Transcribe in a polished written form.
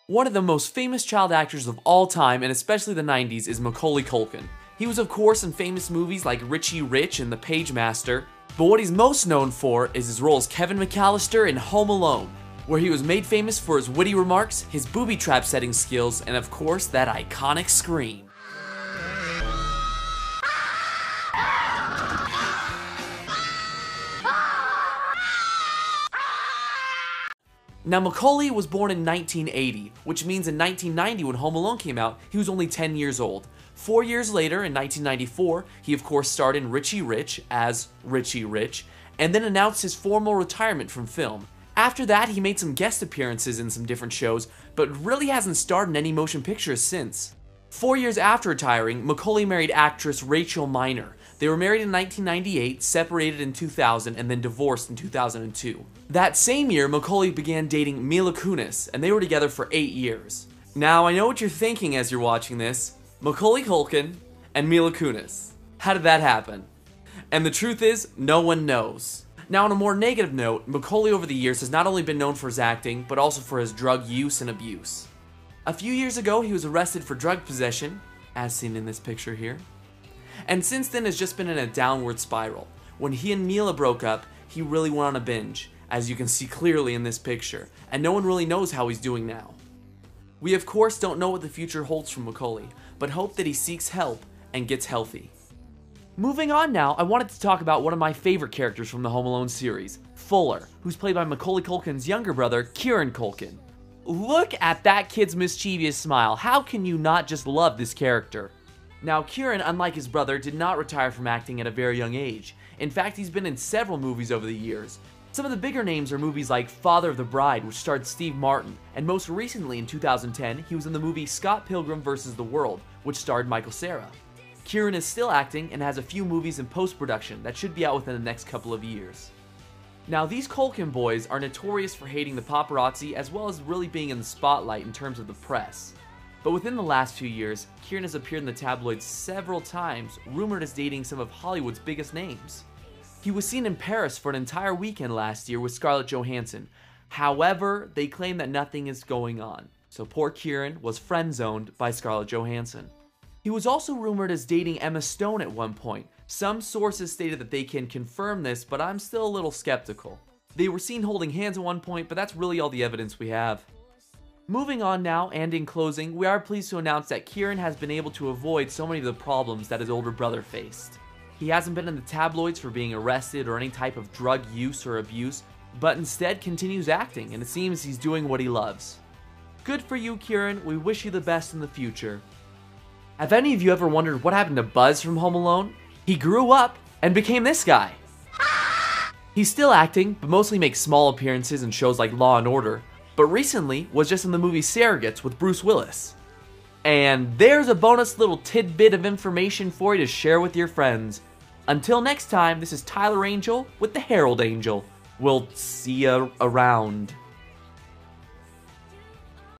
One of the most famous child actors of all time, and especially the 90s, is Macaulay Culkin. He was of course in famous movies like Richie Rich and The Page Master, but what he's most known for is his role as Kevin McAllister in Home Alone, where he was made famous for his witty remarks, his booby trap setting skills, and of course that iconic scream. Now, Macaulay was born in 1980, which means in 1990 when Home Alone came out, he was only 10 years old. 4 years later, in 1994, he of course starred in Richie Rich as Richie Rich, and then announced his formal retirement from film. After that, he made some guest appearances in some different shows, but really hasn't starred in any motion pictures since. 4 years after retiring, Macaulay married actress Rachel Miner. They were married in 1998, separated in 2000, and then divorced in 2002. That same year, Macaulay began dating Mila Kunis, and they were together for 8 years. Now, I know what you're thinking as you're watching this. Macaulay Culkin and Mila Kunis. How did that happen? And the truth is, no one knows. Now, on a more negative note, Macaulay over the years has not only been known for his acting, but also for his drug use and abuse. A few years ago, he was arrested for drug possession, as seen in this picture here. And since then has just been in a downward spiral. When he and Mila broke up, he really went on a binge, as you can see clearly in this picture, and no one really knows how he's doing now. We of course don't know what the future holds for Macaulay, but hope that he seeks help and gets healthy. Moving on now, I wanted to talk about one of my favorite characters from the Home Alone series, Fuller, who's played by Macaulay Culkin's younger brother, Kieran Culkin. Look at that kid's mischievous smile. How can you not just love this character? Now, Kieran, unlike his brother, did not retire from acting at a very young age. In fact, he's been in several movies over the years. Some of the bigger names are movies like Father of the Bride, which starred Steve Martin, and most recently in 2010, he was in the movie Scott Pilgrim vs. the World, which starred Michael Cera. Kieran is still acting and has a few movies in post-production that should be out within the next couple of years. Now, these Culkin boys are notorious for hating the paparazzi as well as really being in the spotlight in terms of the press. But within the last few years, Kieran has appeared in the tabloids several times, rumored as dating some of Hollywood's biggest names. He was seen in Paris for an entire weekend last year with Scarlett Johansson. However, they claim that nothing is going on, so poor Kieran was friend-zoned by Scarlett Johansson. He was also rumored as dating Emma Stone at one point. Some sources stated that they can confirm this, but I'm still a little skeptical. They were seen holding hands at one point, but that's really all the evidence we have. Moving on now, and in closing, we are pleased to announce that Kieran has been able to avoid so many of the problems that his older brother faced. He hasn't been in the tabloids for being arrested or any type of drug use or abuse, but instead continues acting, and it seems he's doing what he loves. Good for you, Kieran. We wish you the best in the future. Have any of you ever wondered what happened to Buzz from Home Alone? He grew up and became this guy. He's still acting, but mostly makes small appearances in shows like Law & Order, but recently was just in the movie Surrogates with Bruce Willis. And there's a bonus little tidbit of information for you to share with your friends. Until next time, this is Tyler Angel with the Herald Angel. We'll see ya around.